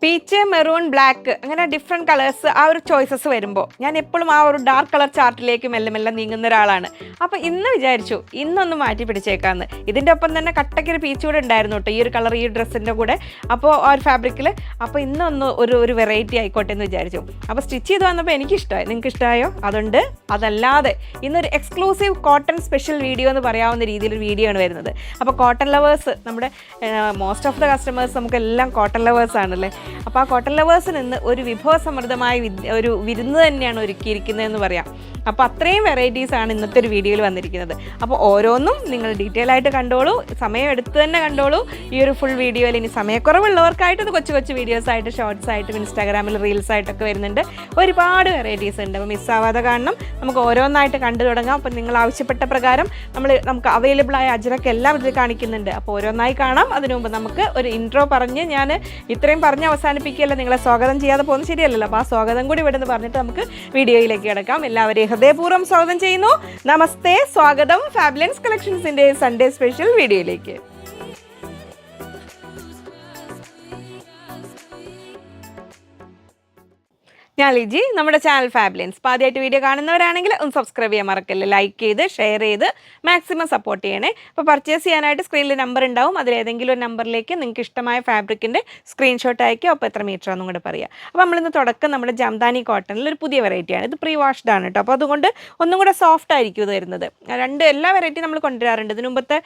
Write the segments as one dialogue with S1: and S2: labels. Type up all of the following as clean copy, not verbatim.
S1: Peach, maroon, black അങ്ങനെ different colours ആ ഒരു ചോയ്സസ് വരുമ്പോൾ ഞാൻ എപ്പോഴും ആ ഒരു ഡാർക്ക് കളർ ചാർട്ടിലേക്ക് മെല്ലെ മെല്ലെ നീങ്ങുന്ന ഒരാളാണ്. അപ്പോൾ ഇന്ന് വിചാരിച്ചു ഇന്നൊന്ന് മാറ്റി പിടിച്ചേക്കാമെന്ന്. ഇതിൻ്റെ ഒപ്പം തന്നെ കട്ടയ്ക്കൊരു പീച്ച് കൂടെ ഉണ്ടായിരുന്നു കേട്ടോ, ഈ ഒരു കളർ ഈ ഡ്രസ്സിൻ്റെ കൂടെ. അപ്പോൾ ആ ഒരു ഫാബ്രിക്കിൽ അപ്പോൾ ഇന്നൊന്ന് ഒരു വെറൈറ്റി ആയിക്കോട്ടെ എന്ന് വിചാരിച്ചു. അപ്പോൾ സ്റ്റിച്ച് ചെയ്ത് വന്നപ്പോൾ എനിക്കിഷ്ടമായി. നിങ്ങൾക്ക് ഇഷ്ടമായോ? അതുകൊണ്ട് അതല്ലാതെ ഇന്നൊരു എക്സ്ക്ലൂസീവ് കോട്ടൺ സ്പെഷ്യൽ വീഡിയോ എന്ന് പറയാവുന്ന രീതിയിലൊരു വീഡിയോ ആണ് വരുന്നത്. അപ്പോൾ കോട്ടൺ ലവേഴ്സ് നമ്മുടെ മോസ്റ്റ് ഓഫ് ദ കസ്റ്റമേഴ്സ് നമുക്കെല്ലാം കോട്ടൺ ലവേഴ്സ് ആണല്ലേ. അപ്പോൾ ആ കോട്ടൺ ലവേഴ്സിൽ നിന്ന് ഒരു വിഭവസമൃദ്ധമായ ഒരു വിരുന്ന് തന്നെയാണ് ഒരുക്കിയിരിക്കുന്നതെന്ന് പറയാം. അപ്പോൾ അത്രയും വെറൈറ്റീസാണ് ഇന്നത്തെ ഒരു വീഡിയോയിൽ വന്നിരിക്കുന്നത്. അപ്പോൾ ഓരോന്നും നിങ്ങൾ ഡീറ്റെയിൽ ആയിട്ട് കണ്ടോളൂ, സമയം എടുത്ത് തന്നെ കണ്ടോളൂ. ഈ ഒരു ഫുൾ വീഡിയോയിൽ ഇനി സമയക്കുറവുള്ളവർക്കായിട്ട് ഇത് കൊച്ചു കൊച്ചു വീഡിയോസ് ആയിട്ട് ഷോർട്സ് ആയിട്ടും ഇൻസ്റ്റാഗ്രാമിൽ റീൽസ് ആയിട്ടൊക്കെ വരുന്നുണ്ട്. ഒരുപാട് വെറൈറ്റീസ് ഉണ്ട്. അപ്പോൾ മിസ്സാവാതെ കാണണം. നമുക്ക് ഓരോന്നായിട്ട് കണ്ടു തുടങ്ങാം. അപ്പോൾ നിങ്ങൾ ആവശ്യപ്പെട്ട പ്രകാരം നമുക്ക് അവൈലബിൾ ആയ അജ്രക്ക് എല്ലാം ഇതിൽ കാണിക്കുന്നുണ്ട്. അപ്പോൾ ഓരോന്നായി കാണാം. അതിനു മുമ്പ് നമുക്ക് ഒരു ഇൻട്രോ പറഞ്ഞ് ഞാൻ ഇത്രയും പറഞ്ഞ് അവസാനിപ്പിക്കുകയല്ല, നിങ്ങളെ സ്വാഗതം ചെയ്യാതെ പോകുന്നത് ശരിയല്ലല്ലോ. അപ്പോൾ ആ സ്വാഗതം കൂടി ഇവിടെ നിന്ന് പറഞ്ഞിട്ട് നമുക്ക് വീഡിയോയിലേക്ക് കിടക്കാം. എല്ലാവരെയും ഹൃദയപൂർവ്വം സ്വാഗതം ചെയ്യുന്നു. നമസ്തേ, സ്വാഗതം ഫാബുലൻസ് കളക്ഷൻസിൻ്റെ സൺഡേ സ്പെഷ്യൽ വീഡിയോയിലേക്ക്. ഞാൻ ലിജി, നമ്മുടെ ചാനൽ ഫാബുലൻസ്. അപ്പോൾ ആദ്യമായിട്ട് വീഡിയോ കാണുന്നവരാണെങ്കിൽ ഒന്ന് സബ്സ്ക്രൈബ് ചെയ്യാൻ മറക്കല്ലേ, ലൈക്ക് ചെയ്ത് ഷെയർ ചെയ്ത് മാക്സിമം സപ്പോർട്ട് ചെയ്യണേ. അപ്പോൾ പർച്ചേസ് ചെയ്യാനായിട്ട് സ്ക്രീനിൽ നമ്പർ ഉണ്ടാവും. അതിലേതെങ്കിലും ഒരു നമ്പറിലേക്ക് നിങ്ങൾക്ക് ഇഷ്ടമായ ഫാബ്രിക്കിൻ്റെ സ്ക്രീൻഷോട്ട് അയക്കുക. അപ്പോൾ എത്ര മീറ്റർ ആണെന്നും കൂടെ പറയുക. അപ്പോൾ നമ്മളിന്ന് തുടക്കം നമ്മുടെ ജംദാനി കോട്ടണിൽ ഒരു പുതിയ വെറൈറ്റിയാണ്. ഇത് പ്രീ വാഷ്ഡ് ആണ് കേട്ടോ. അപ്പോൾ അതുകൊണ്ട് ഒന്നും കൂടെ സോഫ്റ്റ് ആയിരിക്കും ഇത് വരുന്നത്. എല്ലാ വെറൈറ്റി നമ്മൾ കൊണ്ടുവരാറുണ്ട്. ഇതിന് മുമ്പത്തെ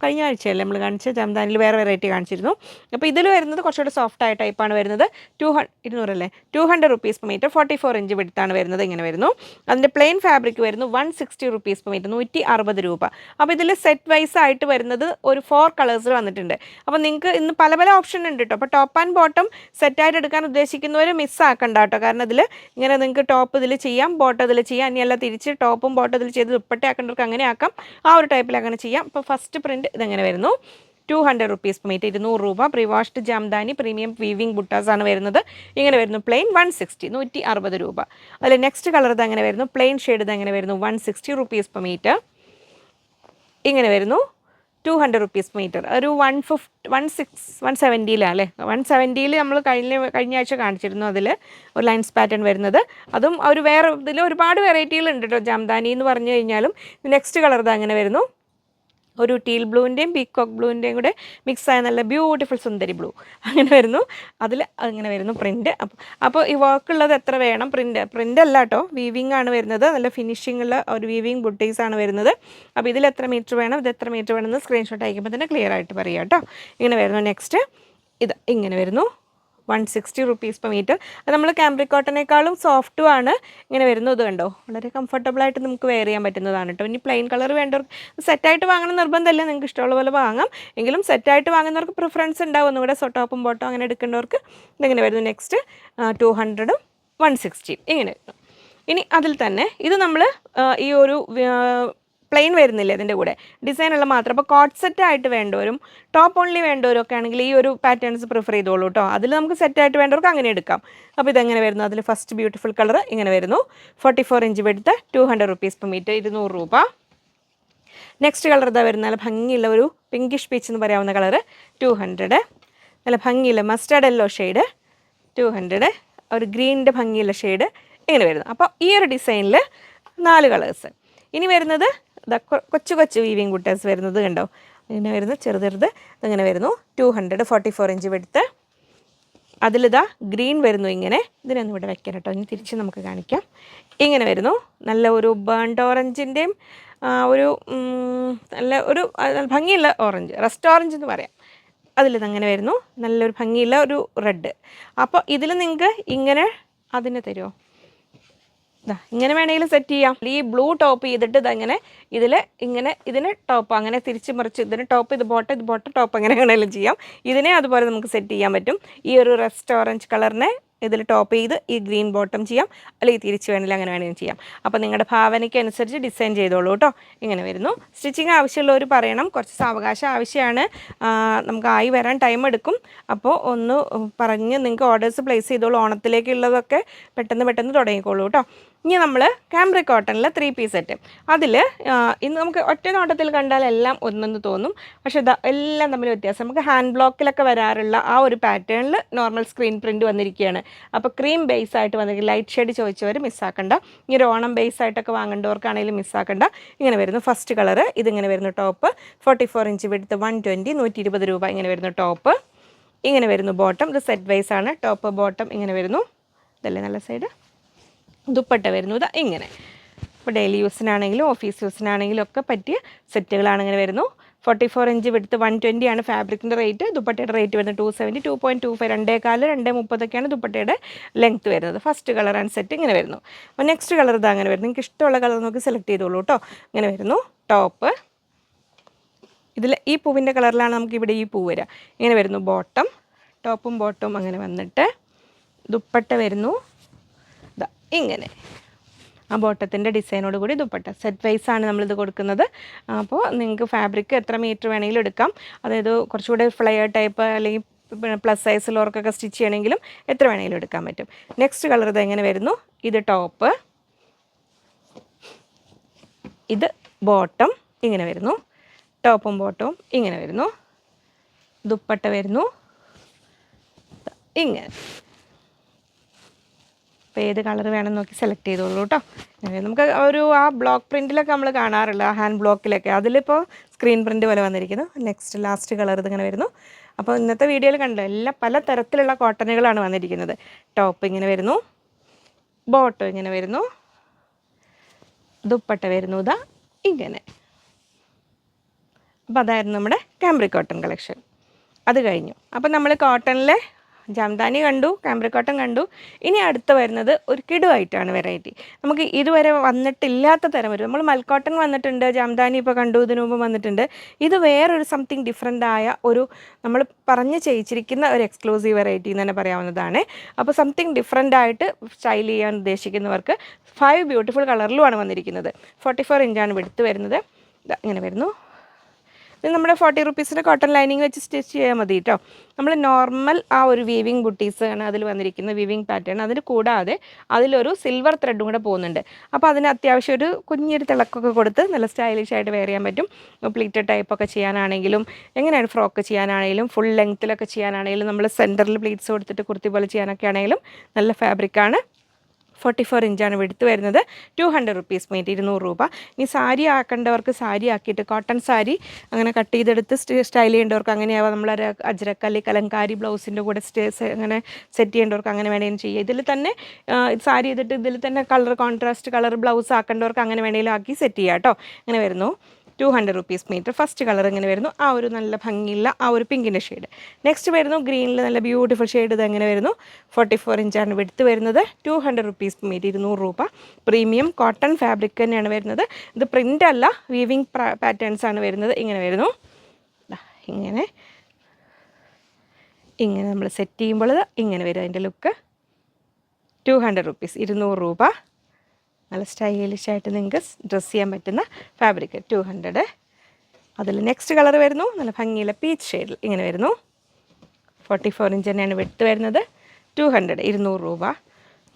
S1: കഴിഞ്ഞ ആഴ്ചയല്ലേ നമ്മൾ കാണിച്ച ജംദാനിയിൽ വേറെ വെറൈറ്റി കാണിച്ചിരുന്നു. അപ്പോൾ ഇതിൽ വരുന്നത് കുറച്ചുകൂടെ സോഫ്റ്റ് ആയ ടൈപ്പാണ് വരുന്നത്. 200 rupees per meter, 44 inch വിഡ്ത്താണ് വരുന്നത്. ഇങ്ങനെ വരുന്നു. അതിൻ്റെ പ്ലെയിൻ ഫാബ്രിക് വരുന്നു 160 rupees per meter, 160 രൂപ. അപ്പോൾ ഇതിൽ സെറ്റ് വൈസ് ആയിട്ട് വരുന്നത് ഒരു 4 കളേഴ്സിൽ വന്നിട്ടുണ്ട്. അപ്പോൾ നിങ്ങൾക്ക് ഇന്ന് പല പല ഓപ്ഷൻ ഉണ്ട് കേട്ടോ. അപ്പോൾ ടോപ്പ് ആൻഡ് ബോട്ടം സെറ്റായിട്ട് എടുക്കാൻ ഉദ്ദേശിക്കുന്നവർ മിസ്സാക്കണ്ട കേട്ടോ. കാരണം ഇതിൽ ഇങ്ങനെ നിങ്ങൾക്ക് ടോപ്പ് ഇതിൽ ചെയ്യാം, ബോട്ടം ഇതിൽ ചെയ്യാം. ഇനിയല്ല തിരിച്ച് ടോപ്പും ബോട്ടം ഇതിൽ ചെയ്ത് ദുപ്പട്ട ആക്കേണ്ടവർക്ക് അങ്ങനെ ആക്കാം. ആ ഒരു ടൈപ്പിൽ അങ്ങനെ ചെയ്യാം. അപ്പോൾ ഫസ്റ്റ് പ്രിൻറ്റ് ഇതെങ്ങനെ വരുന്നു, 200 rupees per meter, 200 രൂപ. Pre washed jamdani premium weaving buttas ആണ് വരുന്നത്. ഇങ്ങനെ വരുന്നു. പ്ലെയിൻ 160, 160 രൂപ. അതിൽ നെക്സ്റ്റ് കളർ ഇത് അങ്ങനെ വരുന്നു. പ്ലെയിൻ ഷെയ്ഡ് ഇത് അങ്ങനെ വരുന്നു, 160 rupees per meter. ഇങ്ങനെ വരുന്നു 200 rupees per meter. ഒരു 170 അല്ലേ, 170 നമ്മൾ കഴിഞ്ഞ ആഴ്ച കാണിച്ചിരുന്നു. അതിൽ ഒരു ലൈൻസ് പാറ്റേൺ വരുന്നത്. അതും ഒരു വേറെ ഇതിൽ ഒരുപാട് വെറൈറ്റികളുണ്ട് കേട്ടോ ജംദാനി എന്ന് പറഞ്ഞു കഴിഞ്ഞാലും. നെക്സ്റ്റ് കളർ ഇത് അങ്ങനെ വരുന്നു, ഒരു ടീൽ ബ്ലൂവിൻ്റെയും പീക്കോക്ക് ബ്ലൂവിൻ്റെയും കൂടെ മിക്സായ നല്ല ബ്യൂട്ടിഫുൾ സുന്ദരി ബ്ലൂ അങ്ങനെ വരുന്നു. അതിൽ അങ്ങനെ വരുന്നു പ്രിൻറ്റ്. അപ്പോൾ ഈ വർക്കുള്ളത് എത്ര വേണം? പ്രിൻ്റ് അല്ല കേട്ടോ, വീവിങ് ആണ് വരുന്നത്. നല്ല ഫിനിഷിംഗ് ഉള്ള ഒരു വീവിങ് ബുട്ടീസ് ആണ് വരുന്നത്. അപ്പോൾ ഇതിൽ എത്ര മീറ്റർ വേണം, ഇത് എത്ര മീറ്റർ വേണമെന്ന് സ്ക്രീൻഷോട്ട് അയക്കുമ്പോൾ തന്നെ ക്ലിയർ ആയിട്ട് പറയാം കേട്ടോ. ഇങ്ങനെ വരുന്നു. നെക്സ്റ്റ് ഇത് ഇങ്ങനെ വരുന്നു, 160 rupees per meter. അത് നമ്മൾ കാംബ്രിക് കോട്ടനേക്കാളും സോഫ്റ്റും ആണ്. ഇങ്ങനെ വരുന്നു. ഇത് കണ്ടോ, വളരെ കംഫർട്ടബിളായിട്ട് നമുക്ക് വെയർ ചെയ്യാൻ പറ്റുന്നതാണ് കേട്ടോ. ഇനി പ്ലെയിൻ കളർ വേണ്ടവർക്ക് സെറ്റായിട്ട് വാങ്ങണം നിർബന്ധമല്ല, നിങ്ങൾക്ക് ഇഷ്ടമുള്ള പോലെ വാങ്ങാം. എങ്കിലും സെറ്റായിട്ട് വാങ്ങുന്നവർക്ക് പ്രിഫറൻസ് ഉണ്ടാവും. ഒന്നുകൂടെ ടോപ്പും ബോട്ടോ അങ്ങനെ എടുക്കേണ്ടവർക്ക് ഇതിങ്ങനെ വരുന്നു. നെക്സ്റ്റ് 200, 160 ഇങ്ങനെ വരുന്നു. ഇനി അതിൽ തന്നെ ഇത് നമ്മൾ ഈ ഒരു പ്ലെയിൻ വരുന്നില്ല ഇതിൻ്റെ കൂടെ, ഡിസൈനുള്ള മാത്രം. അപ്പോൾ കോട്ട് സെറ്റായിട്ട് വേണ്ടവരും ടോപ്പ് ഓൺലി വേണ്ടവരും ഒക്കെ ആണെങ്കിൽ ഈ ഒരു പാറ്റേൺസ് പ്രിഫർ ചെയ്തോളൂ കേട്ടോ. അതിൽ നമുക്ക് സെറ്റായിട്ട് വേണ്ടവർക്ക് അങ്ങനെ എടുക്കാം. അപ്പോൾ ഇതെങ്ങനെ വരുന്നു, അതിൽ ഫസ്റ്റ് ബ്യൂട്ടിഫുൾ കളർ ഇങ്ങനെ വരുന്നു, 44 inch width, 200 rupees per meter, 200 രൂപ. നെക്സ്റ്റ് കളർ ഇതാ വരുന്ന നല്ല ഭംഗിയുള്ള ഒരു പിങ്കിഷ് പീച്ച് എന്ന് പറയാവുന്ന കളർ, 200. നല്ല ഭംഗിയുള്ള മസ്റ്റാർഡ് യെല്ലോ ഷെയ്ഡ്, 200. ഒരു ഗ്രീനിൻ്റെ ഭംഗിയുള്ള ഷെയ്ഡ് ഇങ്ങനെ വരുന്നു. അപ്പോൾ ഈ ഒരു ഡിസൈനിൽ 4 കളേഴ്സ്. ഇനി വരുന്നത് കൊച്ചു കൊച്ചു വീവിങ് ബുട്ടേഴ്സ് വരുന്നത് കണ്ടോ, ഇങ്ങനെ വരുന്നു, ചെറുത് ഇങ്ങനെ വരുന്നു, 200, 44 inch വിഡ്ത്ത്. അതിലിതാ ഗ്രീൻ വരുന്നു. ഇങ്ങനെ ഇതിനൊന്നും ഇവിടെ വെക്കാം കേട്ടോ, ഇനി തിരിച്ച് നമുക്ക് കാണിക്കാം. ഇങ്ങനെ വരുന്നു, നല്ല ഒരു ബേൺഡ് ഓറഞ്ചിൻ്റെയും ഒരു നല്ല ഒരു ഭംഗിയുള്ള ഓറഞ്ച്, റസ്റ്റ് ഓറഞ്ച് എന്ന് പറയാം. അതിലിതങ്ങനെ വരുന്നു, നല്ലൊരു ഭംഗിയുള്ള ഒരു റെഡ്. അപ്പോൾ ഇതിൽ നിങ്ങൾക്ക് ഇങ്ങനെ അതിന് തരുമോ, ഇങ്ങനെ വേണമെങ്കിലും സെറ്റ് ചെയ്യാം. ഈ ബ്ലൂ ടോപ്പ് ചെയ്തിട്ട് ഇതങ്ങനെ ഇങ്ങനെ ഇതിന് ടോപ്പ് അങ്ങനെ തിരിച്ച് മറിച്ച് ഇതിന് ടോപ്പ്, ഇത് ബോട്ടം ടോപ്പ് അങ്ങനെ വേണമെങ്കിലും ചെയ്യാം. ഇതിനെ അതുപോലെ നമുക്ക് സെറ്റ് ചെയ്യാൻ പറ്റും. ഈ ഒരു റസ്റ്റ് ഓറഞ്ച് കളറിനെ ഇതിൽ ടോപ്പ് ചെയ്ത് ഈ ഗ്രീൻ ബോട്ടം ചെയ്യാം, അല്ലെങ്കിൽ തിരിച്ച് വേണമെങ്കിൽ അങ്ങനെ വേണമെങ്കിലും ചെയ്യാം. അപ്പോൾ നിങ്ങളുടെ ഭാവനയ്ക്ക് അനുസരിച്ച് ഡിസൈൻ ചെയ്തോളൂ കേട്ടോ. ഇങ്ങനെ വരുന്നു. സ്റ്റിച്ചിങ് ആവശ്യമുള്ളവർ പറയണം, കുറച്ച് സാവകാശം ആവശ്യമാണ്, നമുക്ക് ആയി വരാൻ ടൈം എടുക്കും. അപ്പോൾ ഒന്ന് പറഞ്ഞ് നിങ്ങൾക്ക് ഓർഡേഴ്സ് പ്ലേസ് ചെയ്തോളൂ. ഓണത്തിലേക്കുള്ളതൊക്കെ പെട്ടെന്ന് തുടങ്ങിക്കോളൂ കേട്ടോ. ഇനി നമ്മൾ കാംബ്രിക് കോട്ടണിൽ 3 പീസ് സെറ്റ്. അതിൽ ഇന്ന് നമുക്ക് ഒറ്റ നോട്ടത്തിൽ കണ്ടാൽ എല്ലാം ഒന്നെന്ന് തോന്നും. പക്ഷേ എല്ലാം തമ്മിൽ വ്യത്യാസം. നമുക്ക് ഹാൻഡ് ബ്ലോക്കിലൊക്കെ വരാറുള്ള ആ ഒരു പാറ്റേണിൽ നോർമൽ സ്ക്രീൻ പ്രിൻറ്റ് വന്നിരിക്കുകയാണ്. അപ്പോൾ ക്രീം ബേസ് ആയിട്ട് വന്നിരിക്കും. ലൈറ്റ് ഷെയ്ഡ് ചോദിച്ചവർ മിസ്സാക്കണ്ട. ഈ ഒരു ഓണം ബേസ് ആയിട്ടൊക്കെ വാങ്ങേണ്ടവർക്കാണെങ്കിലും മിസ്സാക്കണ്ട. ഇങ്ങനെ വരുന്നു ഫസ്റ്റ് കളറ്. ഇതിങ്ങനെ വരുന്നു ടോപ്പ്. 44 ഇഞ്ച് വിഡ്ത്ത്, 120, 120 രൂപ. ഇങ്ങനെ വരുന്നു ടോപ്പ്. ഇങ്ങനെ വരുന്നു ബോട്ടം. ഇത് സെറ്റ് വൈസ് ആണ്. ടോപ്പ് ബോട്ടം ഇങ്ങനെ വരുന്നു. ഇതല്ലേ നല്ല സൈഡ്. ദുപ്പട്ട വരുന്നു ഇത് ഇങ്ങനെ. ഇപ്പോൾ ഡെയിലി യൂസിനാണെങ്കിലും ഓഫീസ് യൂസിനാണെങ്കിലും ഒക്കെ പറ്റിയ സെറ്റുകളാണ് ഇങ്ങനെ വരുന്നു. 44 ഇഞ്ച് വിഡ്ത്ത്, 120 ആണ് ഫാബ്രിക്കിൻ്റെ റേറ്റ്. ദുപ്പട്ടയുടെ റേറ്റ് വരുന്നത് 270, 2.25, 2.4, 2.30 ദുപ്പട്ടയുടെ ലെങ്ത്ത് വരുന്നത്. ഫസ്റ്റ് കളർ ആൻഡ് സെറ്റ് ഇങ്ങനെ വരുന്നു. അപ്പോൾ നെക്സ്റ്റ് കളർ ഇത് അങ്ങനെ വരുന്നു. നിങ്ങൾക്ക് ഇഷ്ടമുള്ള കളർ നോക്കി സെലക്ട് ചെയ്തോളൂ കേട്ടോ. ഇങ്ങനെ വരുന്നു ടോപ്പ്. ഇതിൽ ഈ പൂവിൻ്റെ കളറിലാണ് നമുക്കിവിടെ ഈ പൂ വരിക. ഇങ്ങനെ വരുന്നു ബോട്ടം. ടോപ്പും ബോട്ടവും അങ്ങനെ വന്നിട്ട് ദുപ്പട്ട വരുന്നു ഇങ്ങനെ. ആ ബോട്ടത്തിൻ്റെ ഡിസൈനോട് കൂടി ദുപ്പട്ട. സെറ്റ് വൈസാണ് നമ്മളിത് കൊടുക്കുന്നത്. അപ്പോൾ നിങ്ങൾക്ക് ഫാബ്രിക് എത്ര മീറ്റർ വേണമെങ്കിലും എടുക്കാം. അതായത് കുറച്ചുകൂടെ ഫ്ലെയർ ടൈപ്പ് അല്ലെങ്കിൽ പ്ലസ് സൈസിലുള്ളവർക്കൊക്കെ സ്റ്റിച്ച് ചെയ്യണമെങ്കിലും എത്ര വേണമെങ്കിലും എടുക്കാൻ പറ്റും. നെക്സ്റ്റ് കളർ ഇത് എങ്ങനെ വരുന്നു. ഇത് ടോപ്പ്. ഇത് ബോട്ടം ഇങ്ങനെ വരുന്നു. ടോപ്പും ബോട്ടവും ഇങ്ങനെ വരുന്നു. ദുപ്പട്ട വരുന്നു ഇങ്ങനെ. അപ്പോൾ ഏത് കളർ വേണം നോക്കി സെലക്ട് ചെയ്തോളൂ കേട്ടോ. നമുക്ക് ഒരു ആ ബ്ലോക്ക് പ്രിൻറ്റിലൊക്കെ നമ്മൾ കാണാറില്ല, ആ ഹാൻഡ് ബ്ലോക്കിലൊക്കെ. അതിലിപ്പോൾ സ്ക്രീൻ പ്രിൻറ്റ് പോലെ വന്നിരിക്കുന്നു. നെക്സ്റ്റ് ലാസ്റ്റ് കളർ ഇതിങ്ങനെ വരുന്നു. അപ്പോൾ ഇന്നത്തെ വീഡിയോയിൽ കണ്ടോ എല്ലാം പല തരത്തിലുള്ള കോട്ടനുകളാണ് വന്നിരിക്കുന്നത്. ടോപ്പ് ഇങ്ങനെ വരുന്നു. ബോട്ടം ഇങ്ങനെ വരുന്നു. ദുപ്പട്ട വരുന്നു ഇതാ ഇങ്ങനെ. അപ്പോൾ അതായിരുന്നു നമ്മുടെ കാംബ്രിക് കോട്ടൺ കളക്ഷൻ. അത് കഴിഞ്ഞു. അപ്പോൾ നമ്മൾ കോട്ടണിലെ ജാംദാനി കണ്ടു, കാംബ്രിക് കോട്ടൺ കണ്ടു. ഇനി അടുത്ത് വരുന്നത് ഒരു കിടുവായിട്ടാണ് വെറൈറ്റി. നമുക്ക് ഇതുവരെ വന്നിട്ടില്ലാത്ത തരം വരും. നമ്മൾ മൽക്കോട്ടൺ വന്നിട്ടുണ്ട്, ജാംദാനി ഇപ്പോൾ കണ്ടു, ഇതിനു മുമ്പ് വന്നിട്ടുണ്ട്. ഇത് വേറൊരു സംതിങ് ഡിഫറെൻ്റ് ആയ ഒരു നമ്മൾ പറഞ്ഞ് ചെയ്യിച്ചിരിക്കുന്ന ഒരു എക്സ്ക്ലൂസീവ് വെറൈറ്റി എന്ന് തന്നെ പറയാവുന്നതാണ്. അപ്പോൾ സംതിങ് ഡിഫറെൻ്റ് ആയിട്ട് സ്റ്റൈൽ ചെയ്യാൻ ഉദ്ദേശിക്കുന്നവർക്ക് 5 ബ്യൂട്ടിഫുൾ കളറിലുമാണ് വന്നിരിക്കുന്നത്. 44 ഇഞ്ചാണ് വിഡ്ത്ത് വരുന്നത്. ഇങ്ങനെ വരുന്നു. ഇത് നമ്മുടെ 40 റുപ്പീസിൻ്റെ കോട്ടൺ ലൈനിങ് വെച്ച് സ്റ്റിച്ച് ചെയ്യാൻ മതി കേട്ടോ. നമ്മൾ നോർമൽ ആ ഒരു വീവിങ് ബുട്ടീസ് ആണ് അതിൽ വന്നിരിക്കുന്ന വീവിങ് പാറ്റേൺ. അതിന് കൂടാതെ അതിലൊരു സിൽവർ ത്രെഡും കൂടെ പോകുന്നുണ്ട്. അപ്പോൾ അതിന് അത്യാവശ്യം ഒരു കുഞ്ഞൊരു തിളക്കൊക്കെ കൊടുത്ത് നല്ല സ്റ്റൈലിഷ് ആയിട്ട് വെയർ ചെയ്യാൻ പറ്റും. പ്ലീറ്റഡ് ടൈപ്പൊക്കെ ചെയ്യാനാണെങ്കിലും എങ്ങനെയാണ് ഫ്രോക്ക് ചെയ്യാനാണെങ്കിലും ഫുൾ ലെങ്ത്തിലൊക്കെ ചെയ്യാനാണെങ്കിലും നമ്മൾ സെൻറ്ററിൽ പ്ലീറ്റ്സ് കൊടുത്തിട്ട് കുർത്തി പോലെ ചെയ്യാനൊക്കെ ആണെങ്കിലും നല്ല ഫാബ്രിക്കാണ്. 44 ഇഞ്ചാണ് വിഡ്ത്ത് വരുന്നത്. 200 റുപ്പീസ് മീറ്റ്, 200 രൂപ. ഇനി സാരി ആക്കേണ്ടവർക്ക് സാരി ആക്കിയിട്ട് കോട്ടൺ സാരി അങ്ങനെ കട്ട് ചെയ്തെടുത്ത് സ്റ്റൈൽ ചെയ്യേണ്ടവർക്ക് അങ്ങനെയാവാം. നമ്മളൊരു അജ്രക്കല്ലി കലങ്കാരി ബ്ലൗസിൻ്റെ കൂടെ അങ്ങനെ സെറ്റ് ചെയ്യേണ്ടവർക്ക് അങ്ങനെ വേണമെങ്കിലും ചെയ്യുക. ഇതിൽ തന്നെ സാരി ചെയ്തിട്ട് ഇതിൽ തന്നെ കളർ കോൺട്രാസ്റ്റ് കളർ ബ്ലൗസ് ആക്കേണ്ടവർക്ക് അങ്ങനെ വേണമെങ്കിലും ആക്കി സെറ്റ് ചെയ്യാം കേട്ടോ. ഇങ്ങനെ വരുന്നു 200 റുപ്പീസ് മീറ്റർ. ഫസ്റ്റ് കളർ ഇങ്ങനെ വരുന്നു. ആ ഒരു നല്ല ഭംഗിയുള്ള ആ ഒരു പിങ്കിൻ്റെ ഷെയ്ഡ്. നെക്സ്റ്റ് വരുന്നു ഗ്രീനിൽ നല്ല ബ്യൂട്ടിഫുൾ ഷെയ്ഡ്. ഇത് എങ്ങനെ വരുന്നു. 44 ഇഞ്ചാണ് വിഡ്ത്ത് വരുന്നത്. 200 റുപ്പീസ് മീറ്റർ, 200 രൂപ. പ്രീമിയം കോട്ടൺ ഫാബ്രിക് തന്നെയാണ് വരുന്നത്. ഇത് പ്രിൻ്റ് അല്ല, വീവിങ് പാറ്റേൺസ് ആണ് വരുന്നത്. ഇങ്ങനെ വരുന്നു. ഇങ്ങനെ ഇങ്ങനെ നമ്മൾ സെറ്റ് ചെയ്യുമ്പോൾ ഇങ്ങനെ വരും അതിൻ്റെ ലുക്ക്. 200 റുപ്പീസ്, 200 രൂപ. നല്ല സ്റ്റൈലിഷായിട്ട് നിങ്ങൾക്ക് ഡ്രസ്സ് ചെയ്യാൻ പറ്റുന്ന ഫാബ്രിക്. 200. അതിൽ നെക്സ്റ്റ് കളർ വരുന്നു നല്ല ഭംഗിയുള്ള പീച്ച് ഷെയ്ഡിൽ ഇങ്ങനെ വരുന്നു. 44 ഇഞ്ച് തന്നെയാണ് വിഡ്ത്ത് വരുന്നത്. 200, 200 രൂപ.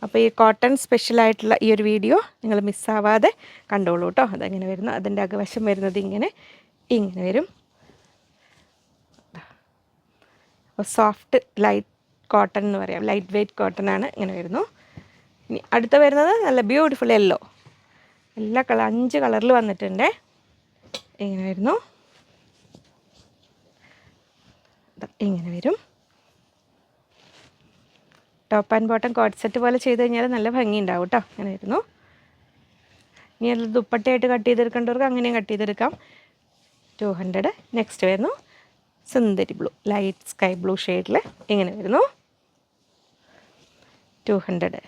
S1: അപ്പോൾ ഈ കോട്ടൺ സ്പെഷ്യലായിട്ടുള്ള ഈ ഒരു വീഡിയോ നിങ്ങൾ മിസ്സാവാതെ കണ്ടോളൂ കേട്ടോ. അതങ്ങനെ വരുന്നു. അതിൻ്റെ അകവശം വരുന്നത് ഇങ്ങനെ ഇങ്ങനെ വരും. അപ്പോൾ സോഫ്റ്റ് ലൈറ്റ് കോട്ടൺ എന്ന് പറയാം, ലൈറ്റ് വെയ്റ്റ് കോട്ടൺ ആണ്. ഇങ്ങനെ വരുന്നു. ഇനി അടുത്ത വരുന്നത് നല്ല ബ്യൂട്ടിഫുൾ യെല്ലോ. എല്ലാ 5 കളറിൽ വന്നിട്ടുണ്ട്. ഇങ്ങനെ വരുന്നു. ഇങ്ങനെ വരും. Top and bottom coat set പോലെ ചെയ്ത് കഴിഞ്ഞാൽ നല്ല ഭംഗി ഉണ്ടാവും കേട്ടോ. ഇങ്ങനെ വരുന്നു. ഇനി അത് ദുപ്പട്ടയായിട്ട് കട്ട് ചെയ്തെടുക്കേണ്ടവർക്ക് അങ്ങനെയും കട്ട് ചെയ്തെടുക്കാം. 200. നെക്സ്റ്റ് വരുന്നു സുന്ദരി ബ്ലൂ, ലൈറ്റ് സ്കൈ ബ്ലൂ ഷെയ്ഡിൽ ഇങ്ങനെ വരുന്നു. 200.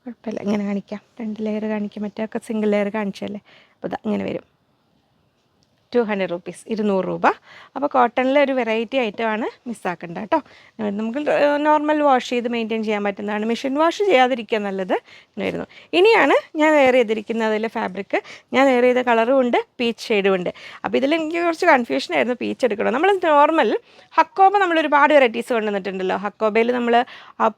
S1: കുഴപ്പമില്ല, ഇങ്ങനെ കാണിക്കാം. 2 ലെയർ കാണിക്കാം, മറ്റൊക്കെ സിംഗിൾ ലെയർ കാണിച്ചല്ലേ. അപ്പോൾ ഇങ്ങനെ വരും. 200 റുപ്പീസ് 200 രൂപ. അപ്പോൾ കോട്ടണിലെ ഒരു വെറൈറ്റി ഐറ്റമാണ് മിസ്സാക്കണ്ട കേട്ടോ. നമുക്ക് നോർമൽ വാഷ് ചെയ്ത് മെയിൻറ്റെയിൻ ചെയ്യാൻ പറ്റുന്നതാണ്, മെഷീൻ വാഷ് ചെയ്യാതിരിക്കുക നല്ലത്. ഇങ്ങനെ വരുന്നു. ഇനിയാണ് ഞാൻ വെയർ ചെയ്തിരിക്കുന്ന അതിലെ ഫാബ്രിക്. ഞാൻ വെയർ ചെയ്ത കളറും ഉണ്ട്, പീച്ച് ഷെയ്ഡും ഉണ്ട്. അപ്പോൾ ഇതിൽ എനിക്ക് കുറച്ച് കൺഫ്യൂഷൻ ആയിരുന്നു പീച്ച് എടുക്കണം. നമ്മൾ നോർമൽ ഹക്കോബ നമ്മൾ ഒരുപാട് വെറൈറ്റീസ് കൊണ്ടുവന്നിട്ടുണ്ടല്ലോ. ഹക്കോബയിൽ നമ്മൾ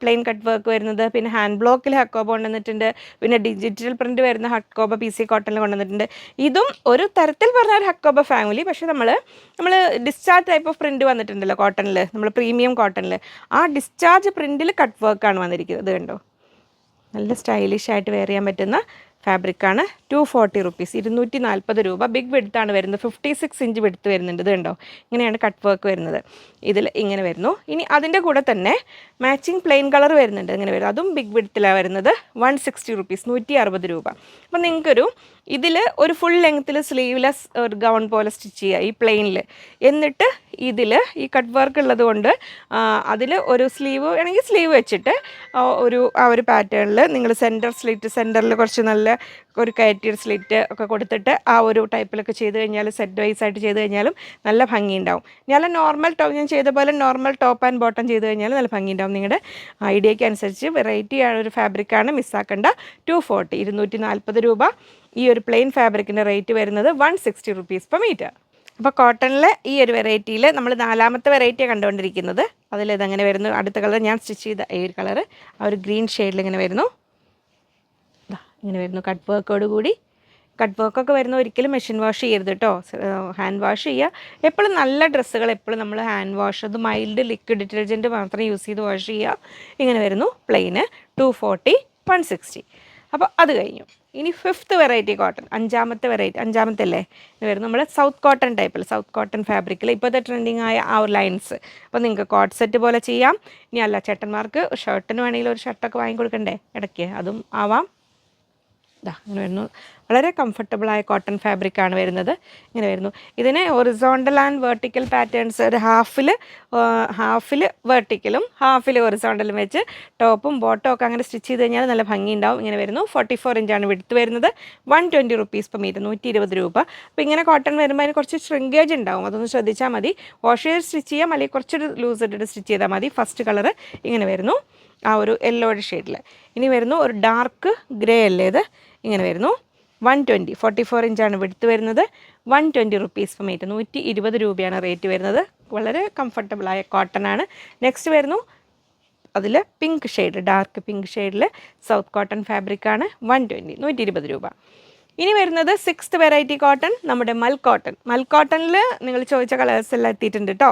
S1: പ്ലെയിൻ കട്ട് വർക്ക് വരുന്നത്, പിന്നെ ഹാൻഡ് ബ്ലോക്കിൽ ഹക്കോബ കൊണ്ടുവന്നിട്ടുണ്ട്, പിന്നെ ഡിജിറ്റൽ പ്രിൻറ്റ് വരുന്ന ഹക്കോബ PC കോട്ടണിൽ കൊണ്ടുവന്നിട്ടുണ്ട്. ഇതും ഒരു തരത്തിൽ പറഞ്ഞാൽ ഒരു ഹക്കോബ ഫാമിലി. പക്ഷേ നമ്മൾ ഡിസ്ചാർജ് ടൈപ്പ് ഓഫ് പ്രിൻറ്റ് വന്നിട്ടുണ്ടല്ലോ കോട്ടണിൽ, നമ്മൾ പ്രീമിയം കോട്ടണിൽ, ആ ഡിസ്ചാർജ് പ്രിൻറ്റിൽ കട്ട് വർക്കാണ് വന്നിരിക്കുന്നത്. ഇത് കണ്ടോ, നല്ല സ്റ്റൈലിഷ് ആയിട്ട് വെയർ ചെയ്യാൻ പറ്റുന്ന ഫാബ്രിക്കാണ്. 240 റുപ്പീസ് 240 രൂപ. ബിഗ് വിഡ്ത്താണ് വരുന്നത്, 56 ഇഞ്ച് വിഡ്ത്ത് വരുന്നുണ്ട്. ഇത് കണ്ടോ, ഇങ്ങനെയാണ് കട്ട് വർക്ക് വരുന്നത്. ഇതിൽ ഇങ്ങനെ വരുന്നു. ഇനി അതിൻ്റെ കൂടെ തന്നെ മാച്ചിങ് പ്ലെയിൻ കളർ വരുന്നുണ്ട്, ഇങ്ങനെ വരും. അതും ബിഗ് വിഡ്ത്തിലാണ് വരുന്നത്. 160 റുപ്പീസ് 160 രൂപ. അപ്പോൾ നിങ്ങൾക്കൊരു ഇതിൽ ഒരു ഫുൾ ലെങ്ത്തിൽ സ്ലീവ്ലെസ് ഒരു ഗൗൺ പോലെ സ്റ്റിച്ച് ചെയ്യുക ഈ പ്ലെയിനിൽ. എന്നിട്ട് ഇതിൽ ഈ കട്ട് വർക്ക് ഉള്ളത് കൊണ്ട് അതിൽ ഒരു സ്ലീവ് വേണമെങ്കിൽ സ്ലീവ് വെച്ചിട്ട് ആ ഒരു പാറ്റേണിൽ നിങ്ങൾ സെൻറ്ററിൽ കുറച്ച് നല്ല ഒരു കയറ്റിയ സ്ലിറ്റ് ഒക്കെ കൊടുത്തിട്ട് ആ ഒരു ടൈപ്പിലൊക്കെ ചെയ്ത് കഴിഞ്ഞാൽ സെറ്റ് വൈസ് ആയിട്ട് ചെയ്ത് കഴിഞ്ഞാലും നല്ല ഭംഗിയുണ്ടാവും. ഞാൻ നോർമൽ ടോപ്പ് ഞാൻ ചെയ്ത പോലെ നോർമൽ ടോപ്പ് ആൻഡ് ബോട്ടം ചെയ്ത് കഴിഞ്ഞാൽ നല്ല ഭംഗിയുണ്ടാവും. നിങ്ങളുടെ ഐഡിയയ്ക്ക് അനുസരിച്ച് വെറൈറ്റി ആണ് ഒരു ഫാബ്രിക്കാണ്, മിസ്സാക്കേണ്ട. 240 240 രൂപ. ഈ ഒരു പ്ലെയിൻ ഫാബ്രിക്കിൻ്റെ റേറ്റ് വരുന്നത് 160 റുപ്പീസ് പെർ മീറ്റർ. അപ്പോൾ കോട്ടണിലെ ഈ ഒരു വെറൈറ്റിയിൽ നമ്മൾ 4ാമത്തെ വെറൈറ്റിയാണ് കണ്ടുകൊണ്ടിരിക്കുന്നത്. അതിലിതങ്ങനെ വരുന്നു. അടുത്ത കളർ ഞാൻ സ്റ്റിച്ച് ചെയ്ത ഈ ഒരു കളറ് ആ ഒരു ഗ്രീൻ ഷെയ്ഡിൽ ഇങ്ങനെ വരുന്നു. ഇങ്ങനെ വരുന്നു കട്ട് വർക്കോട് കൂടി. കട്ട് വർക്കൊക്കെ വരുന്ന ഒരിക്കലും മെഷീൻ വാഷ് ചെയ്യരുത് കേട്ടോ, ഹാൻഡ് വാഷ് ചെയ്യുക. എപ്പോഴും നല്ല ഡ്രസ്സുകൾ എപ്പോഴും നമ്മൾ ഹാൻഡ് വാഷ്, അത് മൈൽഡ് ലിക്വിഡ് ഡിറ്റർജൻറ്റ് മാത്രം യൂസ് ചെയ്ത് വാഷ് ചെയ്യുക. ഇങ്ങനെ വരുന്നു പ്ലെയിന് 240 160. അപ്പോൾ അത് കഴിഞ്ഞു. ഇനി 5th വെറൈറ്റി കോട്ടൺ, 5ാമത്തെ വെറൈറ്റി, 5ാമത്തെ അല്ലേ ഇത് വരുന്നു. നമ്മൾ സൗത്ത് കോട്ടൺ ടൈപ്പിൽ, സൗത്ത് കോട്ടൺ ഫാബ്രിക്കിൽ ഇപ്പോഴത്തെ ട്രെൻഡിങ് ആയ ആ ഒരു ലൈൻസ്. അപ്പോൾ നിങ്ങൾക്ക് കോട്ട് സെറ്റ് പോലെ ചെയ്യാം. ഇനി അല്ല ചേട്ടന്മാർക്ക് ഷർട്ടിന് വേണമെങ്കിൽ ഒരു ഷർട്ടൊക്കെ വാങ്ങിക്കൊടുക്കണ്ടേ ഇടയ്ക്ക്, അതും ആവാം. ഇങ്ങനെ വരുന്നു. വളരെ കംഫർട്ടബിളായ കോട്ടൺ ഫാബ്രിക്കാണ് വരുന്നത്. ഇങ്ങനെ വരുന്നു. ഇതിന് ഹൊറിസോണ്ടൽ ആൻഡ് വെർട്ടിക്കൽ പാറ്റേൺസ്, ഒരു ഹാഫിൽ വെർട്ടിക്കലും ഹാഫിൽ ഹൊറിസോണ്ടലും വെച്ച് ടോപ്പും ബോട്ടവും ഒക്കെ അങ്ങനെ സ്റ്റിച്ച് ചെയ്ത് കഴിഞ്ഞാൽ നല്ല ഭംഗിയുണ്ടാവും. ഇങ്ങനെ വരുന്നു. 44 ഇഞ്ചാണ് വിഡ്ത്ത് വരുന്നത്. 120 റുപ്പീസ് പെർ മീറ്റർ 120 രൂപ. അപ്പോൾ ഇങ്ങനെ കോട്ടൺ വരുമ്പോൾ അതിന് കുറച്ച് ഷ്രിങ്കേജ് ഉണ്ടാവും, അതൊന്ന് ശ്രദ്ധിച്ചാൽ മതി. വാഷ് ചെയ്ത് സ്റ്റിച്ച് ചെയ്യാം, അല്ലെങ്കിൽ കുറച്ചൊരു ലൂസ് ഇട്ടിട്ട് സ്റ്റിച്ച് ചെയ്താൽ മതി. ഫസ്റ്റ് കളർ ഇങ്ങനെ വരുന്നു, ആ ഒരു യെല്ലോയുടെ ഷെയ്ഡിൽ. ഇനി വരുന്നു ഒരു ഡാർക്ക് ഗ്രേ അല്ലേ ഇത്, ഇങ്ങനെ വരുന്നു. 120 44 ഇഞ്ചാണ് വിഡ്ത്ത് വരുന്നത്. 120 റുപ്പീസ് പെർ മീറ്റർ 120 രൂപയാണ് റേറ്റ് വരുന്നത്. വളരെ കംഫർട്ടബിളായ കോട്ടൺ ആണ്. നെക്സ്റ്റ് വരുന്നു അതിൽ പിങ്ക് ഷെയ്ഡ്, ഡാർക്ക് പിങ്ക് ഷെയ്ഡിൽ സൗത്ത് കോട്ടൺ ഫാബ്രിക്കാണ്. 120 രൂപ. ഇനി വരുന്നത് 6th വെറൈറ്റി കോട്ടൺ, നമ്മുടെ മൽ കോട്ടൺ. മൽ കോട്ടണിൽ നിങ്ങൾ ചോദിച്ച കളേഴ്സ് എല്ലാം എത്തിയിട്ടുണ്ട് കേട്ടോ.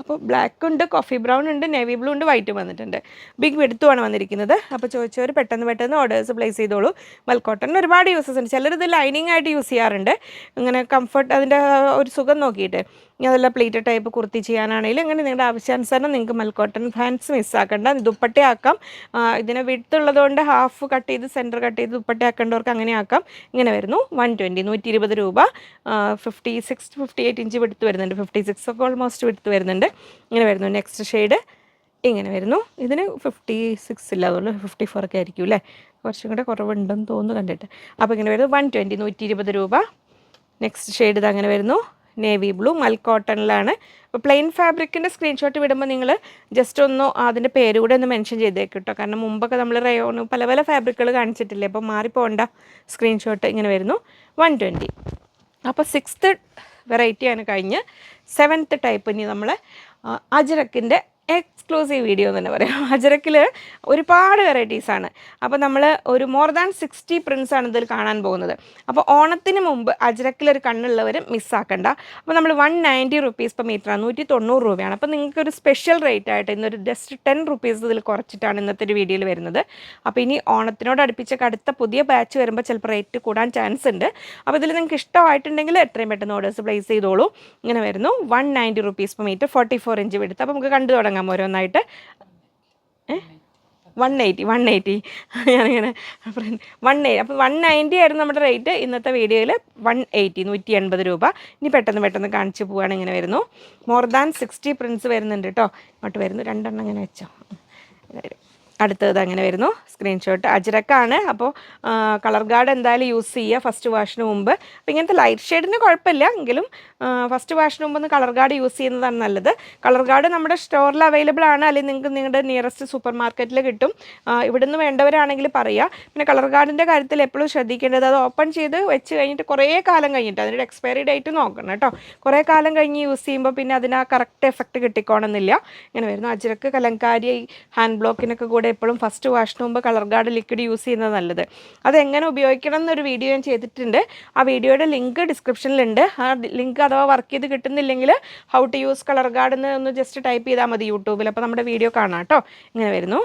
S1: അപ്പോൾ ബ്ലാക്ക് ഉണ്ട്, കോഫി ബ്രൗൺ ഉണ്ട്, നേവി ബ്ലൂ ഉണ്ട്, വൈറ്റും വന്നിട്ടുണ്ട്. ബിഗ് വിഡ്ത്തുമാണ് വന്നിരിക്കുന്നത്. അപ്പോൾ ചോദിച്ചവർ പെട്ടെന്ന് ഓർഡേഴ്സ് പ്ലേസ് ചെയ്തോളൂ. മൽക്കോട്ടൺ ഒരുപാട് യൂസസ് ഉണ്ട്. ചിലരിത് ലൈനിങ് ആയിട്ട് യൂസ് ചെയ്യാറുണ്ട്, ഇങ്ങനെ കംഫർട്ട് അതിൻ്റെ ഒരു സുഖം നോക്കിയിട്ട്. ഇനി അതല്ല പ്ലീറ്റഡ് ടൈപ്പ് കുർത്തി ചെയ്യാനാണെങ്കിലും അങ്ങനെ നിങ്ങളുടെ ആവശ്യാനുസരണം നിങ്ങൾക്ക് മൽക്കോട്ടൺ ഫാൻസ് മിസ്സാക്കേണ്ട. ദുപ്പട്ടയാക്കാം. ഇതിനെ വിഡ്ത്തുള്ളതുകൊണ്ട് ഹാഫ് കട്ട് ചെയ്ത് സെൻറ്റർ കട്ട് ചെയ്ത് ദുപ്പട്ടയാക്കേണ്ടവർക്ക് അങ്ങനെ ആക്കാം. ഇങ്ങനെ വരുന്നു. 120 120 രൂപ. 58 ഇഞ്ച് വിഡ്ത്ത് വരുന്നുണ്ട്. 56 ഒക്കെ ഓൾമോസ്റ്റ് വിഡ്ത്ത് വരുന്നുണ്ട്. ഇങ്ങനെ വരുന്നു. നെക്സ്റ്റ് ഷെയ്ഡ് ഇങ്ങനെ വരുന്നു. ഇതിന് 56 ഇല്ല, അതുകൊണ്ട് 54 ഒക്കെ ആയിരിക്കും അല്ലേ, കുറച്ചും കൂടെ കുറവുണ്ടെന്ന് തോന്നുന്നു കണ്ടിട്ട്. അപ്പോൾ ഇങ്ങനെ വരുന്നു 120 120 രൂപ. നെക്സ്റ്റ് ഷെയ്ഡ് ഇത് അങ്ങനെ വരുന്നു, നേവി ബ്ലൂ മൽ കോട്ടണിലാണ്. അപ്പോൾ പ്ലെയിൻ ഫാബ്രിക്കിൻ്റെ സ്ക്രീൻഷോട്ട് വിടുമ്പോൾ നിങ്ങൾ ജസ്റ്റ് ഒന്ന് അതിൻ്റെ പേര് കൂടെ ഒന്ന് മെൻഷൻ ചെയ്തേക്കും കേട്ടോ. കാരണം മുമ്പൊക്കെ നമ്മൾ റയോൺ പല പല ഫാബ്രിക്കുകൾ കാണിച്ചിട്ടില്ലേ, അപ്പോൾ മാറിപ്പോണ്ട. സ്ക്രീൻഷോട്ട് ഇങ്ങനെ വരുന്നു 120. അപ്പോൾ 6th വെറൈറ്റിയാണ് കഴിഞ്ഞ്. 7th ടൈപ്പ് ഇനി നമ്മൾ അജ്രക്കിൻ്റെ എക്സ്ക്ലൂസീവ് വീഡിയോ എന്ന് തന്നെ പറയാം. അജ്രക്കിൽ ഒരുപാട് വെറൈറ്റീസാണ്. അപ്പോൾ നമ്മൾ ഒരു മോർ ദാൻ 60 പ്രിൻസാണ് ഇതിൽ കാണാൻ പോകുന്നത്. അപ്പോൾ ഓണത്തിന് മുമ്പ് അജ്രക്കിലൊരു കണ്ണുള്ളവർ മിസ്സാക്കണ്ട. അപ്പോൾ നമ്മൾ 190 റുപ്പീസ് പെർ മീറ്ററാണ്, 190 രൂപയാണ്. അപ്പോൾ നിങ്ങൾക്കൊരു സ്പെഷ്യൽ റേറ്റ് ആയിട്ട് ഇന്നൊരു ജസ്റ്റ് 10 റുപ്പീസ് ഇതിൽ കുറച്ചിട്ടാണ് ഇന്നത്തെ ഒരു വീഡിയോയിൽ വരുന്നത്. അപ്പോൾ ഇനി ഓണത്തിനോട് അടുപ്പിച്ചൊക്കെ അടുത്ത പുതിയ ബാച്ച് വരുമ്പോൾ ചിലപ്പോൾ റേറ്റ് കൂടാൻ ചാൻസ് ഉണ്ട്. അപ്പോൾ ഇതിൽ നിങ്ങൾക്ക് ഇഷ്ടമായിട്ടുണ്ടെങ്കിൽ എത്രയും പെട്ടെന്ന് ഓർഡേഴ്സ് പ്ലേസ് ചെയ്തോളൂ. ഇങ്ങനെ വരുന്നു 190 rupees per metre 44 inch width. അപ്പോൾ നമുക്ക് കണ്ടു തുടങ്ങാം ഓരോന്നായിട്ട്. 180 ഞാനിങ്ങനെ 180. അപ്പോൾ 190 ആയിരുന്നു നമ്മുടെ റേറ്റ്. ഇന്നത്തെ വീഡിയോയിൽ 180 180 രൂപ. ഇനി പെട്ടെന്ന് കാണിച്ച് പോവുകയാണ്. ഇങ്ങനെ വരുന്നു. മോർ ദാൻ 60 പ്രിൻസ് വരുന്നുണ്ട് കേട്ടോ. ഇങ്ങോട്ട് വരുന്നു. 2 ഇങ്ങനെ വെച്ചോ. അടുത്തത് അങ്ങനെ വരുന്നു സ്ക്രീൻഷോട്ട്. അജ്രക്കാണ്. അപ്പോൾ കളർ ഗാർഡ് എന്തായാലും യൂസ് ചെയ്യുക ഫസ്റ്റ് വാഷിന് മുമ്പ്. അപ്പോൾ ഇങ്ങനത്തെ ലൈറ്റ് ഷെയ്ഡിന് കുഴപ്പമില്ല, എങ്കിലും ഫസ്റ്റ് വാഷിന് മുമ്പ് ഒന്ന് കളർ ഗാർഡ് യൂസ് ചെയ്യുന്നതാണ് നല്ലത്. കളർ ഗാർഡ് നമ്മുടെ സ്റ്റോറിൽ അവൈലബിൾ ആണ്, അല്ലെങ്കിൽ നിങ്ങൾക്ക് നിങ്ങളുടെ നിയറസ്റ്റ് സൂപ്പർ മാർക്കറ്റിൽ കിട്ടും. ഇവിടുന്ന് വേണ്ടവരാണെങ്കിൽ പറയുക. പിന്നെ കളർ ഗാർഡിൻ്റെ കാര്യത്തിൽ എപ്പോഴും ശ്രദ്ധിക്കേണ്ടത്, അത് ഓപ്പൺ ചെയ്ത് വെച്ച് കഴിഞ്ഞിട്ട് കുറേ കാലം കഴിഞ്ഞിട്ട് അതിൻ്റെ എക്സ്പയറി ഡേറ്റ് നോക്കണം കേട്ടോ. കുറേ കാലം കഴിഞ്ഞ് യൂസ് ചെയ്യുമ്പോൾ പിന്നെ അതിന് ആ കറക്റ്റ് എഫക്റ്റ് കിട്ടിക്കോണമെന്നില്ല. ഇങ്ങനെ വരുന്നു. അജ്രക്ക്, കലങ്കാരി, ഹാൻഡ് ബ്ലോക്കിനൊക്കെ കൂടെ എപ്പോഴും ഫസ്റ്റ് വാഷിന് മുമ്പ് കളർ ഗാർഡ് ലിക്വിഡ് യൂസ് ചെയ്യുന്നത് നല്ലത്. അതെങ്ങനെ ഉപയോഗിക്കണം എന്നൊരു വീഡിയോ ഞാൻ ചെയ്തിട്ടുണ്ട്. ആ വീഡിയോയുടെ ലിങ്ക് ഡിസ്ക്രിപ്ഷനിലുണ്ട്. ആ ലിങ്ക് അഥവാ വർക്ക് ചെയ്ത് കിട്ടുന്നില്ലെങ്കിൽ how to use colour guard എന്ന് ഒന്ന് ജസ്റ്റ് ടൈപ്പ് ചെയ്താൽ മതി യൂട്യൂബിൽ. അപ്പോൾ നമ്മുടെ വീഡിയോ കാണാം കേട്ടോ. ഇങ്ങനെ വരുന്നു.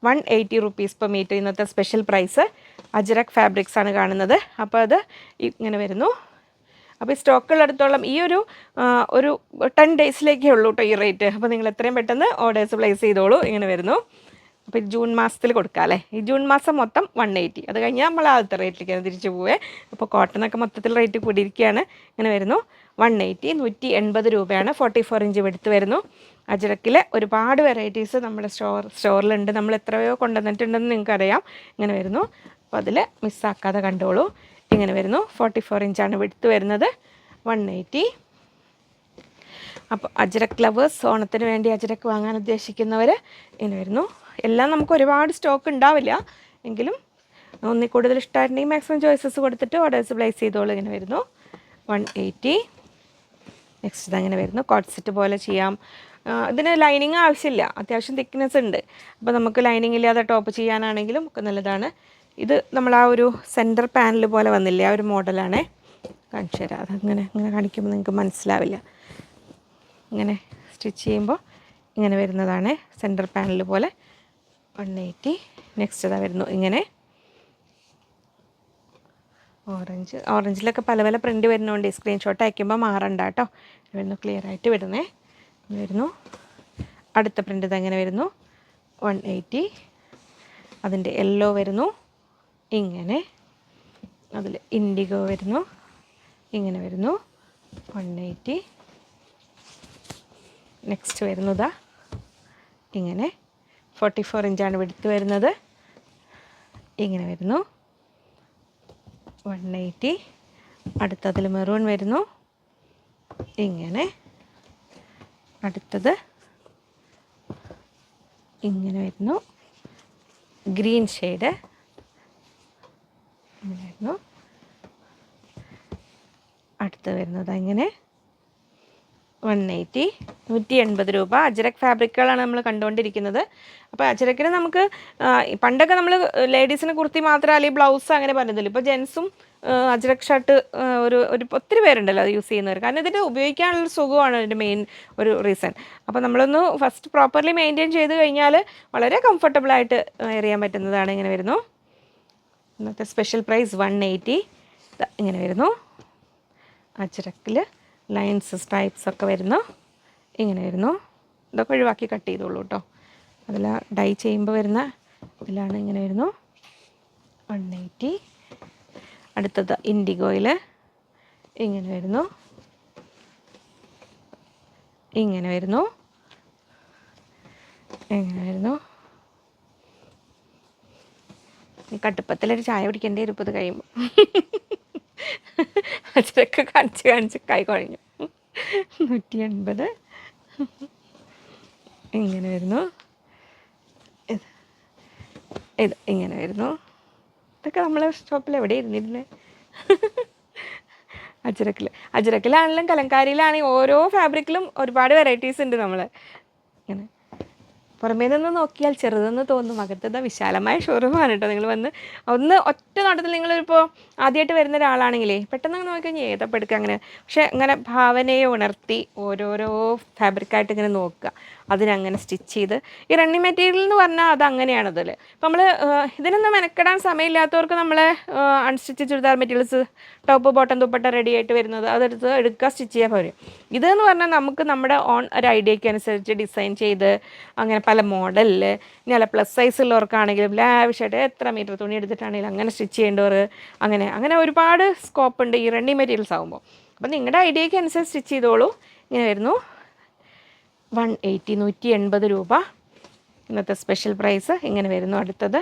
S1: 180 rupees per meter ഇന്നത്തെ സ്പെഷ്യൽ പ്രൈസ്. അജ്രക് ഫാബ്രിക്സ് ആണ് കാണുന്നത്. അപ്പോൾ അത് ഇങ്ങനെ വരുന്നു. അപ്പോൾ ഈ സ്റ്റോക്കുള്ളിടത്തോളം ഈ ഒരു 10 ഡേയ്സിലേക്കേ ഉള്ളൂ കേട്ടോ ഈ റേറ്റ്. അപ്പോൾ നിങ്ങൾ എത്രയും പെട്ടെന്ന് ഓർഡേഴ്സ് പ്ലേസ് ചെയ്തോളൂ. ഇങ്ങനെ വരുന്നു. അപ്പോൾ ജൂൺ മാസത്തിൽ കൊടുക്കാം അല്ലേ. ഈ ജൂൺ മാസം മൊത്തം 180. അത് കഴിഞ്ഞാൽ നമ്മൾ ആദ്യത്തെ റേറ്റിലേക്കാണ് തിരിച്ചു പോവേ. അപ്പോൾ കോട്ടനൊക്കെ മൊത്തത്തിൽ റേറ്റ് കൂടിയിരിക്കുകയാണ്. ഇങ്ങനെ വരുന്നു. 180, 180 രൂപയാണ്. 44 ഇഞ്ച് വെടുത്ത് വരുന്നു. അജ്രക്കിലെ ഒരുപാട് വെറൈറ്റീസ് നമ്മുടെ സ്റ്റോറിലുണ്ട്. നമ്മൾ എത്രയോ കൊണ്ടുവന്നിട്ടുണ്ടെന്ന് നിങ്ങൾക്കറിയാം. ഇങ്ങനെ വരുന്നു. അപ്പോൾ അതിൽ മിസ്സാക്കാതെ കണ്ടോളൂ. ഇങ്ങനെ വരുന്നു. 44 ഇഞ്ചാണ് വെടുത്ത് വരുന്നത്. 180. അപ്പോൾ അജ്രക് ലവേഴ്സ്, ഓണത്തിന് വേണ്ടി അജ്രക് വാങ്ങാൻ ഉദ്ദേശിക്കുന്നവർ ഇങ്ങനെ വരുന്നു. എല്ലാം നമുക്ക് ഒരുപാട് സ്റ്റോക്ക് ഉണ്ടാവില്ല, എങ്കിലും ഒന്നിൽ കൂടുതൽ ഇഷ്ടമായിട്ടുണ്ടെങ്കിൽ മാക്സിമം ചോയ്സസ് കൊടുത്തിട്ട് ഓർഡേഴ്സ് പ്ലേസ് ചെയ്തോളൂ. ഇങ്ങനെ വരുന്നു. 180. നെക്സ്റ്റ് ഇതങ്ങനെ വരുന്നു. കോട്ട് സെറ്റ് പോലെ ചെയ്യാം. ഇതിന് ലൈനിങ് ആവശ്യമില്ല, അത്യാവശ്യം തിക്നെസ് ഉണ്ട്. അപ്പോൾ നമുക്ക് ലൈനിങ് ഇല്ലാതെ ടോപ്പ് ചെയ്യാനാണെങ്കിലും ഒക്കെ നല്ലതാണ്. ഇത് നമ്മൾ ആ ഒരു സെൻറ്റർ പാനൽ പോലെ വന്നില്ലേ, ആ ഒരു മോഡലാണ്. കാണിച്ചു തരാം. അതങ്ങനെ കാണിക്കുമ്പോൾ നിങ്ങൾക്ക് മനസ്സിലാവില്ല. ഇങ്ങനെ സ്റ്റിച്ച് ചെയ്യുമ്പോൾ ഇങ്ങനെ വരുന്നതാണ് സെൻറ്റർ പാനൽ പോലെ. 180. നെക്സ്റ്റ് ഇതാ വരുന്നു. ഇങ്ങനെ ഓറഞ്ചിലൊക്കെ പല പല പ്രിൻറ്റ് വരുന്നതുകൊണ്ട് സ്ക്രീൻഷോട്ട് അയക്കുമ്പോൾ മാറണ്ട കേട്ടോ. വരുന്നു. ക്ലിയർ ആയിട്ട് വിടുന്നേ. വരുന്നു. അടുത്ത പ്രിൻ്റ് ഇതങ്ങനെ വരുന്നു. 180. അതിൻ്റെ യെല്ലോ വരുന്നു. ഇങ്ങനെ അതിൽ ഇൻഡിഗോ വരുന്നു. ഇങ്ങനെ വരുന്നു. 180. നെക്സ്റ്റ് വരുന്നതാ ഇങ്ങനെ 44 ഇഞ്ചാണ് വെടുത്ത് വരുന്നത്. ഇങ്ങനെ വരുന്നു. 180. അടുത്തതിൽ മെറൂൺ വരുന്നു. ഇങ്ങനെ. അടുത്തത് ഇങ്ങനെ വരുന്നു. ഗ്രീൻ ഷെയ്ഡ് ഇങ്ങനെ വരുന്നു. അടുത്ത് വരുന്നത് ഇങ്ങനെ 180. 180 രൂപ. അജ്രക് ഫാബ്രിക്കുകളാണ് നമ്മൾ കണ്ടുകൊണ്ടിരിക്കുന്നത്. അപ്പോൾ അജ്രക്കിന് നമുക്ക് പണ്ടൊക്കെ നമ്മൾ ലേഡീസിന് കുർത്തി മാത്രം അല്ലെങ്കിൽ ബ്ലൗസ് അങ്ങനെ പറഞ്ഞതില്ല. ഇപ്പോൾ ജെൻസും അജ്രക് ഷർട്ട് ഒരു ഒത്തിരി പേരുണ്ടല്ലോ അത് യൂസ് ചെയ്യുന്നവർ. കാരണം ഇതിന് ഉപയോഗിക്കാനുള്ള സുഖമാണ് ഇതിൻ്റെ മെയിൻ ഒരു റീസൺ. അപ്പോൾ നമ്മളൊന്ന് ഫസ്റ്റ് പ്രോപ്പർലി മെയിൻറ്റെയിൻ ചെയ്ത് കഴിഞ്ഞാൽ വളരെ കംഫർട്ടബിളായിട്ട് എറിയാൻ പറ്റുന്നതാണ്. ഇങ്ങനെ വരുന്നു. ഇന്നത്തെ സ്പെഷ്യൽ പ്രൈസ് 180. ഇങ്ങനെ വരുന്നു. അജ്രക്കിൽ ലൈൻസ് സ്ട്രൈപ്സ് ഒക്കെ വരുന്നു. ഇങ്ങനെ വരുന്നു. ഇതൊക്കെ ഒഴിവാക്കി കട്ട് ചെയ്തോളൂ കേട്ടോ. അതിൽ ഡൈ ചെയ്യുമ്പോൾ വരുന്ന ഇതിലാണ്. ഇങ്ങനെ വരുന്നു. 180. അടുത്തത് ഇൻഡിഗോയിൽ ഇങ്ങനെ വരുന്നു. ഇങ്ങനെ വരുന്നു. ഇങ്ങനെ വരുന്നു. ഈ കട്ടുപ്പത്തിലൊരു ചായ പിടിക്കേണ്ടി വരും ഇപ്പോൾ ഇത് കഴിയുമ്പോൾ. അതൊക്കെ കാണിച്ച് കൈ കുഴഞ്ഞു. 180. ഇങ്ങനെ വരുന്നു. ഇത് ഇങ്ങനെ വരുന്നു. ഇതൊക്കെ നമ്മളെ ഷോപ്പിൽ എവിടെ ഇരുന്നിരുന്നത്? അജ്രക്കിലാണെങ്കിലും കലങ്കാരിയിലാണെങ്കിലും ഓരോ ഫാബ്രിക്കിലും ഒരുപാട് വെറൈറ്റീസ് ഉണ്ട്. നമ്മൾ ഇങ്ങനെ പുറമേ നിന്ന് നോക്കിയാൽ ചെറുതെന്ന് തോന്നും, അകത്തത് വിശാലമായ ഷോറൂമാണ് കേട്ടോ. നിങ്ങൾ വന്ന് ഒറ്റ നോട്ടത്തിൽ നിങ്ങളിപ്പോൾ ആദ്യമായിട്ട് വരുന്ന ഒരാളാണെങ്കിലേ പെട്ടെന്ന് നോക്കിക്കഴിഞ്ഞാൽ ഏതപ്പോൾ എടുക്കുക അങ്ങനെ. പക്ഷേ അങ്ങനെ ഭാവനയെ ഉണർത്തി ഓരോരോ ഫാബ്രിക്കായിട്ട് ഇങ്ങനെ നോക്കുക, അതിനങ്ങനെ സ്റ്റിച്ച് ചെയ്ത്. ഈ റണ്ണിങ് മെറ്റീരിയൽ എന്ന് പറഞ്ഞാൽ അത് അങ്ങനെയാണതിൽ. അപ്പോൾ നമ്മൾ ഇതിനൊന്നും മെനക്കെടാൻ സമയമില്ലാത്തവർക്ക് നമ്മളെ unstitch churidar materials, top bottom dupatta ready ആയിട്ട് വരുന്നത് അതെടുത്ത് എടുക്കുക, സ്റ്റിച്ച് ചെയ്യാൻ പോരും. ഇതെന്ന് പറഞ്ഞാൽ നമുക്ക് നമ്മുടെ ഓൺ ഒരു ഐഡിയയ്ക്ക് അനുസരിച്ച് ഡിസൈൻ ചെയ്ത് അങ്ങനെ പല മോഡലിൽ, ഇനി അല്ല പ്ലസ് സൈസ് ഉള്ളവർക്കാണെങ്കിലും ലാവിഷായിട്ട് എത്ര മീറ്റർ തുണി എടുത്തിട്ടാണെങ്കിലും അങ്ങനെ സ്റ്റിച്ച് ചെയ്യേണ്ടവർ അങ്ങനെ ഒരുപാട് സ്കോപ്പ് ഉണ്ട് ഈ റണ്ണിങ് മെറ്റീരിയൽസ് ആകുമ്പോൾ. അപ്പോൾ നിങ്ങളുടെ ഐഡിയയ്ക്ക് അനുസരിച്ച് സ്റ്റിച്ച് ചെയ്തോളൂ. ഇങ്ങനെ വരുന്നു. 180. 180 രൂപ. ഇന്നത്തെ സ്പെഷ്യൽ പ്രൈസ് ഇങ്ങനെ വരുന്നു. അടുത്തത്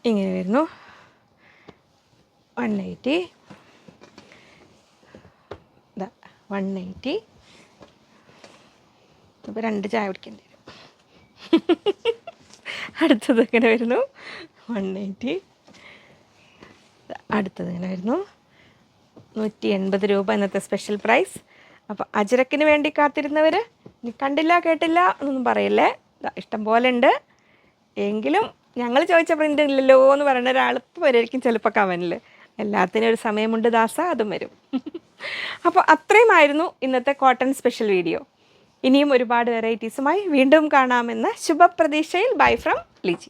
S1: ഇങ്ങനെ വരുന്നു 180. 180. അപ്പോൾ 2 ചായ കുടിക്കേണ്ടി വരും. അടുത്തത് ഇങ്ങനെ വരുന്നു 180. അടുത്തത് ഇങ്ങനെ വരുന്നു 180 രൂപ ഇന്നത്തെ സ്പെഷ്യൽ പ്രൈസ്. അപ്പോൾ അജ്രക്കിന് വേണ്ടി കാത്തിരുന്നവർ ഇനി കണ്ടില്ല കേട്ടില്ല എന്നൊന്നും പറയല്ലേ, ഇഷ്ടം പോലെ ഉണ്ട്. എങ്കിലും ഞങ്ങൾ ചോദിച്ച പ്രിൻ്റ് ഇല്ലല്ലോ എന്ന് പറയുന്ന ഒരാൾ ഇപ്പോൾ വരുമായിരിക്കും ചിലപ്പോൾ കമൻറ്റിൽ. എല്ലാത്തിനും ഒരു സമയമുണ്ട് ദാസ, അതും വരും. അപ്പോൾ അത്രയുമായിരുന്നു ഇന്നത്തെ കോട്ടൺ സ്പെഷ്യൽ വീഡിയോ. ഇനിയും ഒരുപാട് വെറൈറ്റീസുമായി വീണ്ടും കാണാമെന്ന ശുഭപ്രതീക്ഷയിൽ ബൈ ഫ്രം ലിജി.